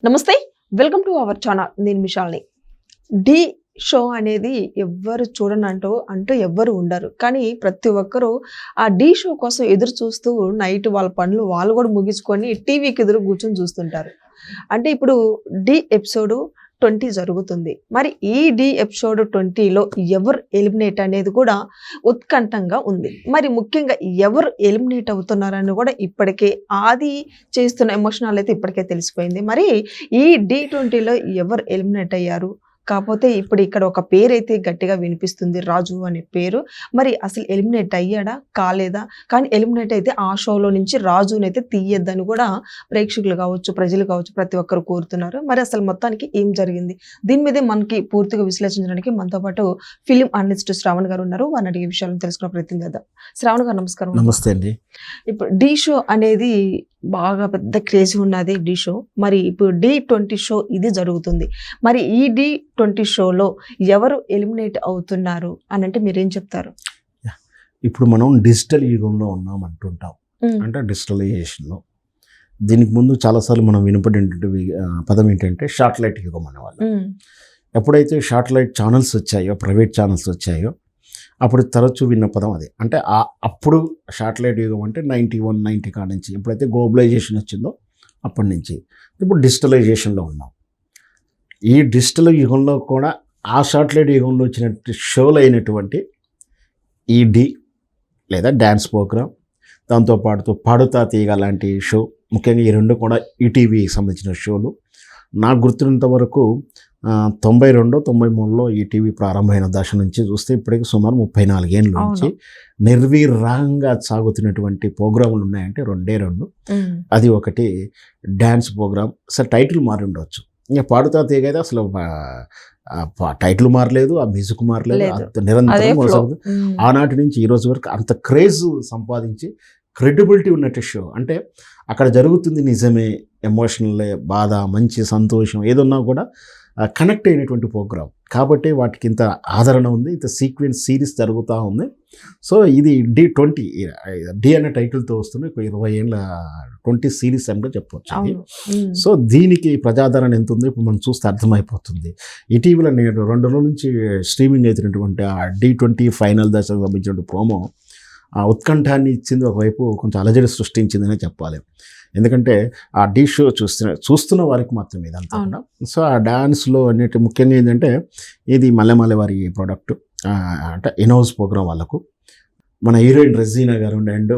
నమస్తే, welcome to our channel. నేను మిషాల్ని. ఢీ show అనేది ఎవ్వరు చూడనంటూ ఎవ్వరు ఉండరు. కానీ ప్రతి ఒక్కరూ ఆ ఢీ షో కోసం ఎదురు చూస్తూ నైట్ వాళ్ళ పనులు వాళ్ళు కూడా ముగించుకొని టీవీకి ఎదురు కూర్చొని చూస్తుంటారు. అంటే ఇప్పుడు ఢీ ఎపిసోడ్ 20 జరుగుతుంది. మరి ఈ ఢీ ఎపిసోడ్ 20లో ఎవరు ఎలిమినేట్ అనేది కూడా ఉత్కంఠంగా ఉంది. మరి ముఖ్యంగా ఎవరు ఎలిమినేట్ అవుతున్నారని కూడా ఇప్పటికే ఆది చేస్తున్న ఎమోషనల్ అయితే ఇప్పటికే తెలిసిపోయింది. మరి ఈ ఢీ 20లో ఎవరు ఎలిమినేట్ అయ్యారు? కాకపోతే ఇప్పుడు ఇక్కడ ఒక పేరు అయితే గట్టిగా వినిపిస్తుంది, రాజు అనే పేరు. మరి అసలు ఎలిమినేట్ అయ్యాడా కాలేదా? కానీ ఎలిమినేట్ అయితే ఆ షోలో నుంచి రాజునైతే తీయద్దని కూడా ప్రేక్షకులు కావచ్చు, ప్రజలు కావచ్చు, ప్రతి ఒక్కరు కోరుతున్నారు. మరి అసలు మొత్తానికి ఏం జరిగింది? దీని మీదే మనకి పూర్తిగా విశ్లేషించడానికి మనతో పాటు ఫిలిం అనలిస్ట్ శ్రావణ్ గారు ఉన్నారు. వారిని అడిగే విషయాలను తెలుసుకునే ప్రయత్నం చేద్దాం. శ్రావణ్ గారు నమస్కారం. నమస్తే అండి. ఇప్పుడు ఢీ షో అనేది బాగా పెద్ద క్రేజ్ ఉన్నది ఢీ షో. మరి ఇప్పుడు ఢీ 20 షో ఇది జరుగుతుంది. మరి ఈ ఢీ 20 షోలో ఎవరు ఎలిమినేట్ అవుతున్నారు అని అంటే మీరేం చెప్తారు? ఇప్పుడు మనం డిజిటల్ యుగంలో ఉన్నాం అంటుంటాం. అంటే డిజిటలైజేషన్లో దీనికి ముందు చాలాసార్లు మనం వినపడేటువంటి పదం ఏంటంటే శాటిలైట్ యుగం అనేవాళ్ళు. ఎప్పుడైతే శాటిలైట్ ఛానల్స్ వచ్చాయో, ప్రైవేట్ ఛానల్స్ వచ్చాయో, అప్పుడు తరచూ విన్న పదం అదే. అంటే అప్పుడు శాటిలైట్ యుగం అంటే 91, 90 కాడ నుంచి ఎప్పుడైతే గ్లోబలైజేషన్ వచ్చిందో అప్పటి నుంచి ఇప్పుడు డిజిటలైజేషన్లో ఉన్నాం. ఈ డిజిటల్ యుగంలో కూడా ఆ శాటిలైట్ యుగంలో వచ్చినటువంటి షోలు అయినటువంటి ఈ ఢీ లేదా డ్యాన్స్ ప్రోగ్రామ్, దాంతోపాటు పాడుతా తీగ లాంటి షో, ముఖ్యంగా ఈ రెండు కూడా ఈటీవీకి సంబంధించిన షోలు. నాకు గుర్తున్నంత వరకు 92, 93లో ఈటీవీ ప్రారంభమైన దశ నుంచి చూస్తే ఇప్పటికి సుమారు 34 ఏళ్ళ నుంచి నిర్విరాగంగా సాగుతున్నటువంటి ప్రోగ్రాములు ఉన్నాయంటే రెండే రెండు. అది ఒకటి డ్యాన్స్ ప్రోగ్రామ్. అసలు టైటిల్ మారి ఉండవచ్చు. ఇంకా పాడుతా తీగ అయితే అసలు టైటిల్ మారలేదు, ఆ మ్యూజిక్ మారలేదు, నిరంతరం కొనసాగుతుంది. ఆనాటి నుంచి ఈ రోజు వరకు అంత క్రేజ్ సంపాదించి క్రెడిబిలిటీ ఉన్నట్టు షో. అంటే అక్కడ జరుగుతుంది నిజమే, ఎమోషనల్, బాధ, మంచి, సంతోషం ఏదన్నా కూడా కనెక్ట్ అయినటువంటి ప్రోగ్రామ్ కాబట్టి వాటికి ఇంత ఆదరణ ఉంది, ఇంత సీక్వెన్స్ సిరీస్ జరుగుతూ ఉంది. సో ఇది ఢీ 20 ఢీ అనే టైటిల్తో వస్తుంది. 20 ఏళ్ళ 20 సిరీస్ అంటే చెప్పవచ్చు. సో దీనికి ప్రజాదరణ ఎంత ఉందో ఇప్పుడు మనం చూస్తే అర్థమైపోతుంది. ఇటీవల నేను 2 రోజుల నుంచి స్ట్రీమింగ్ అవుతున్నటువంటి ఆ ఢీ 20 ఫైనల్ దశకు సంబంధించిన ప్రోమో ఆ ఉత్కంఠాన్ని ఇచ్చింది, ఒకవైపు కొంచెం అలజడి సృష్టించిందనే చెప్పాలి. ఎందుకంటే ఆ ఢీ షో చూస్తున్న వారికి మాత్రమే ఇదంతా కూడా. సో ఆ డ్యాన్స్లో అన్నిటి ముఖ్యంగా ఏంటంటే ఇది మల్లెమాల వారి ప్రోడక్ట్, అంటే ఇన్హౌస్ ప్రోగ్రామ్ వాళ్ళకు. మన హీరోయిన్ రెజీనా గారు అండ్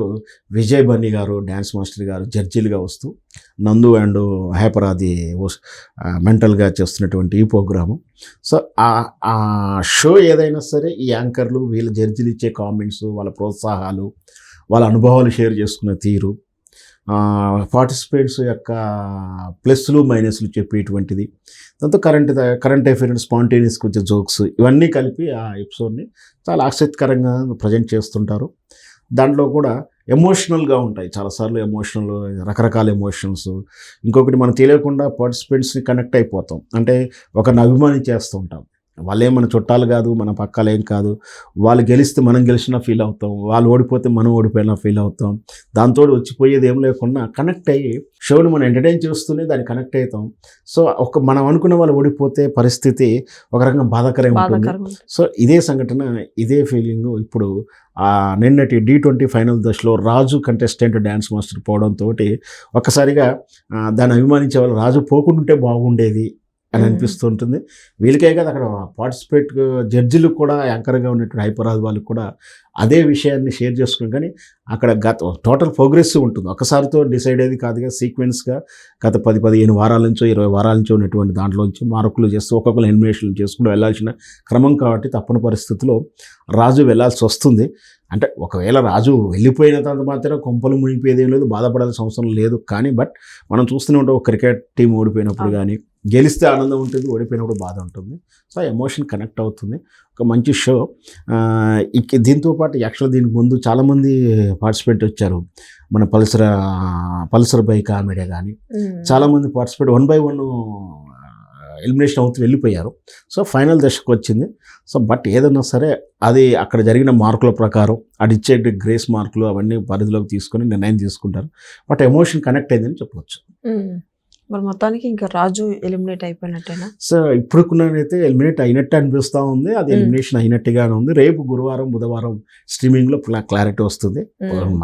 విజయ్ బన్నీ గారు డ్యాన్స్ మాస్టర్ గారు జడ్జీలుగా వస్తూ, నందు అండ్ హైపరాది మెంటల్గా చేస్తున్నటువంటి ఈ ప్రోగ్రాము. సో ఆ షో ఏదైనా సరే ఈ యాంకర్లు వీళ్ళ జడ్జీలు ఇచ్చే కామెంట్స్, వాళ్ళ ప్రోత్సాహాలు, వాళ్ళ అనుభవాలు షేర్ చేసుకున్న తీరు, పార్టిసిపేట్స్ యొక్క ప్లస్లు మైనస్లు చెప్పేటువంటిది, దాంతో కరెంట్ అఫైర్స్, స్పాంటేనియస్కి వచ్చే జోక్స్, ఇవన్నీ కలిపి ఆ ఎపిసోడ్ని చాలా ఆసక్తికరంగా ప్రజెంట్ చేస్తుంటారు. దాంట్లో కూడా ఎమోషనల్గా ఉంటాయి చాలాసార్లు, రకరకాల ఎమోషన్స్. ఇంకొకటి మనం తెలియకుండా పార్టిసిపెంట్స్ని కనెక్ట్ అయిపోతాం. అంటే ఒకరిని అభిమానించేస్తూ ఉంటాం. వాళ్ళే మన చుట్టాలు కాదు, మన పక్కలేం కాదు. వాళ్ళు గెలిస్తే మనం గెలిచినా ఫీల్ అవుతాం, వాళ్ళు ఓడిపోతే మనం ఓడిపోయినా ఫీల్ అవుతాం. దాంతో వచ్చిపోయేది ఏం లేకుండా కనెక్ట్ అయ్యి షోని మనం ఎంటర్టైన్ చేస్తూనే దాన్ని కనెక్ట్ అవుతాం. సో మనం అనుకున్న వాళ్ళు ఓడిపోతే పరిస్థితి ఒక రకంగా బాధాకరంగా ఉంటుంది. సో ఇదే సంఘటన, ఇదే ఫీలింగ్ ఇప్పుడు నిన్నటి ఢీ 20 ఫైనల్ దశలో రాజు కంటెస్టెంట్ డ్యాన్స్ మాస్టర్ పోవడంతో ఒక్కసారిగా దాన్ని అభిమానించే వాళ్ళు రాజు పోకుంటుంటే బాగుండేది అని అనిపిస్తుంటుంది. వీళ్ళకే కాదు, అక్కడ పార్టిసిపేట్ జడ్జిలు కూడా యాంకర్గా ఉన్నటువంటి హైపరాజ్ వాళ్ళకి కూడా అదే విషయాన్ని షేర్ చేసుకుని, కానీ అక్కడ టోటల్ ప్రోగ్రెసివ్ ఉంటుంది. ఒకసారితో డిసైడ్ అయ్యేది కాదుగా, సీక్వెన్స్గా గత 10-15 వారాల నుంచో 20 వారాల నుంచో ఉన్నటువంటి దాంట్లోంచి మార్కులు చేస్తూ ఒక్కొక్కరు ఎలిమినేషన్లు చేసుకుంటూ వెళ్ళాల్సిన క్రమం కాబట్టి తప్పని పరిస్థితిలో రాజు వెళ్ళాల్సి వస్తుంది. అంటే ఒకవేళ రాజు వెళ్ళిపోయిన తర్వాత మాత్రం కొంపలు మునిగిపోయేది ఏం లేదు, బాధపడాల్సిన అవసరం లేదు. కానీ బట్ మనం చూస్తూనే ఉంటాం, ఒక క్రికెట్ టీం ఓడిపోయినప్పుడు కానీ గెలిస్తే ఆనందం ఉంటుంది, ఓడిపోయినప్పుడు బాధ ఉంటుంది. సో ఎమోషన్ కనెక్ట్ అవుతుంది. ఒక మంచి షో. దీంతోపాటు యాక్చువల్గా దీనికి ముందు చాలామంది పార్టిసిపేట్ వచ్చారు. మన పల్సర్ బైక్ కామెడీ కానీ చాలామంది పార్టిసిపేట్ 1 by 1 ఎలిమినేషన్ అవుతూ వెళ్ళిపోయారు. సో ఫైనల్ దశకు వచ్చింది. సో బట్ ఏదన్నా సరే అది అక్కడ జరిగిన మార్కుల ప్రకారం అడిచ్చే గ్రేస్ మార్కులు అవన్నీ పరిధిలోకి తీసుకొని నిర్ణయం తీసుకుంటారు. బట్ ఎమోషన్ కనెక్ట్ అయిందని చెప్పవచ్చు. మరి మొత్తానికి ఇంకా రాజు ఎలిమినేట్ అయిపోయినట్టేనా? సో ఇప్పుడుకున్నైతే ఎలిమినేట్ అయినట్టు అనిపిస్తూ ఉంది, అది ఎలిమినేషన్ అయినట్టుగానే ఉంది. రేపు గురువారం బుధవారం స్ట్రీమింగ్లో క్లారిటీ వస్తుంది.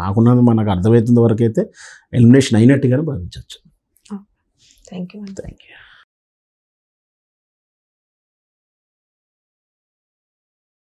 మాకున్నది మనకు అర్థమవుతున్న వరకు అయితే ఎలిమినేషన్ అయినట్టుగానే భావించవచ్చు. Thank you. Thank you.